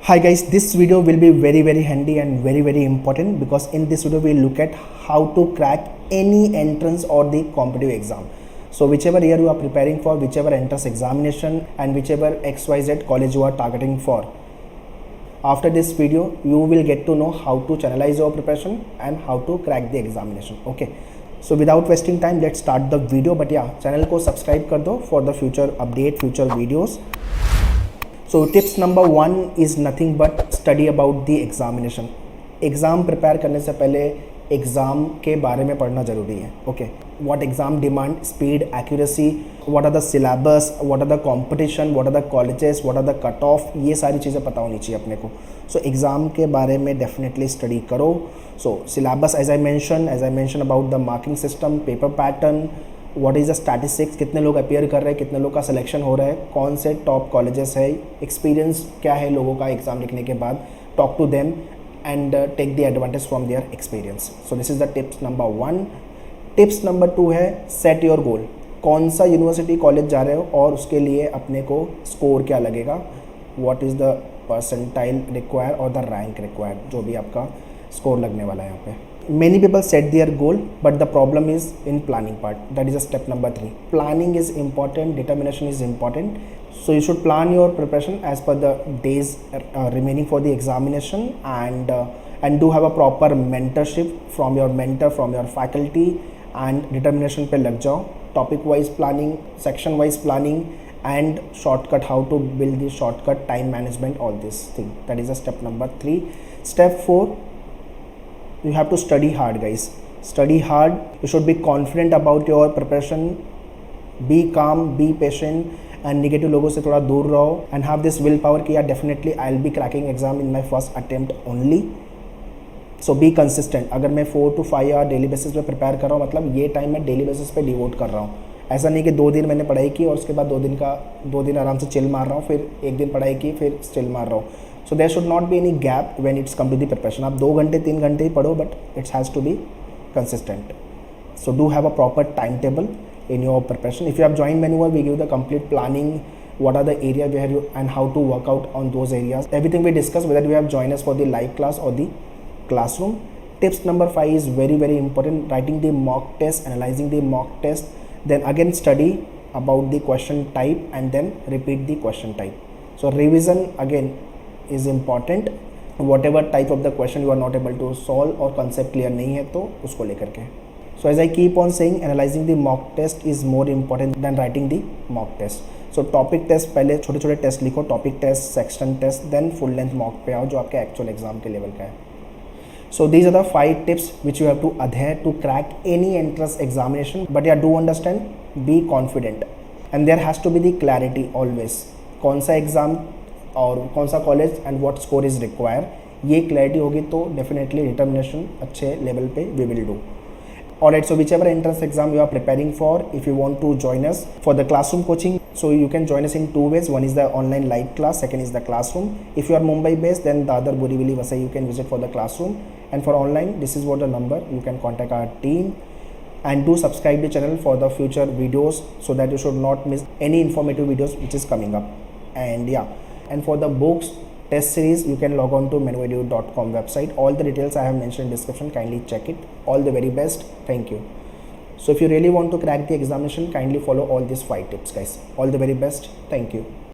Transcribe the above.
Hi guys, this video will be very handy and very important because in this video we look at how to crack any entrance or the competitive exam. So whichever year you are preparing for, whichever entrance examination and whichever XYZ college you are targeting for. After this video, you will get to know how to channelize your preparation and how to crack the examination. Okay. So without wasting time, let's start the video. But yeah, channel को subscribe कर दो for the future update, future videos. So tips number 1 is nothing but study about the examination. Exam prepare करने से पहले exam के बारे में पढ़ना ज़रूरी है. Okay, what exam demand, speed, accuracy, what are the syllabus, what are the competition, what are the colleges, what are the cut off, ये सारी चीज़ें पता होनी चाहिए अपने को. सो एग्ज़ाम के बारे में डेफिनेटली स्टडी करो. So syllabus as I mention about the marking system, paper pattern, what is the statistics, कितने लोग अपियर कर रहे हैं, कितने लोग का सिलेक्शन हो रहा है, कौन से टॉप कॉलेजेस है, एक्सपीरियंस क्या है लोगों का एग्ज़ाम लिखने के बाद, talk to them and take the advantage from their experience. So this is the tips number 1. Tips number 2 है set your goal. कौन सा यूनिवर्सिटी कॉलेज जा रहे हो और उसके लिए अपने को स्कोर क्या लगेगा, what is the percentile require और the rank require, जो भी आपका स्कोर लगने वाला है यहाँ पे. Many people set their goal, but the problem is in planning part. That is a step number 3. Planning is important, determination is important. So you should plan your preparation as per the days remaining for the examination, and do have a proper mentorship from your mentor, from your faculty, and determination पे लग जाओ. Topic wise planning, section wise planning, and shortcut, how to build the shortcut, time management, all this thing. That is a step number 3. Step 4. You have to study hard, guys. Study hard. You should be confident about your preparation. Be calm, be patient, and negative लोगों से थोड़ा दूर रहो, and have this willpower कि यार definitely I'll be cracking exam in my first attempt only. So be consistent. अगर मैं 4 to 5 our daily basis पे प्रिपेयर कर रहा हूँ, मतलब ये टाइम मैं डेली बेसिस पे डिवोट कर रहा हूँ. ऐसा नहीं कि 2 दिन मैंने पढ़ाई की और उसके बाद 2 दिन आराम से चिल मार रहा हूँ, फिर 1 दिन पढ़ाई की, फिर चिल मार रहा हूँ. So there should not be any gap when it's come to the preparation. आप 2 घंटे 3 घंटे ही पढ़ो, but it's has to be consistent. So do have a proper time table in your preparation. If you have joined Manual, we give the complete planning, what are the area where you and how to work out on those areas. Everything we discuss, whether you have joined us for the live class or the classroom. Tips number 5 is very important. Writing the mock test, analyzing the mock test, then again study about the question type and then repeat the question type. So revision again is important. Whatever type of the question you are not able to solve or concept clear नहीं है तो उसको लेकर के. So as I keep on saying, analyzing the mock test is more important than writing the mock test. So topic test पहले छोटे छोटे test लिखो, topic test, section test, then full length mock पे आओ जो आपके actual exam के level का है. So these are the 5 tips which you have to adhere to crack any entrance examination. But yeah, do understand, be confident, and there has to be the clarity always. कौन सा exam और कौन सा college and what score is required, ये clarity होगी तो definitely determination अच्छे level पे we will do. Alright, so whichever entrance exam you are preparing for, if you want to join us for the classroom coaching, so you can join us in 2 ways. One is the online live class, second is the classroom. If you are Mumbai based, then the other Borivali Vasai you can visit for the classroom, and for online, this is what the number you can contact our team. And do subscribe the channel for the future videos so that you should not miss any informative videos which is coming up. And yeah, and for the books test series, you can log on to menuedu.com website. All the details I have mentioned in description, kindly check it. All the very best. Thank you. So if you really want to crack the examination, kindly follow all these 5 tips, guys. All the very best. Thank you.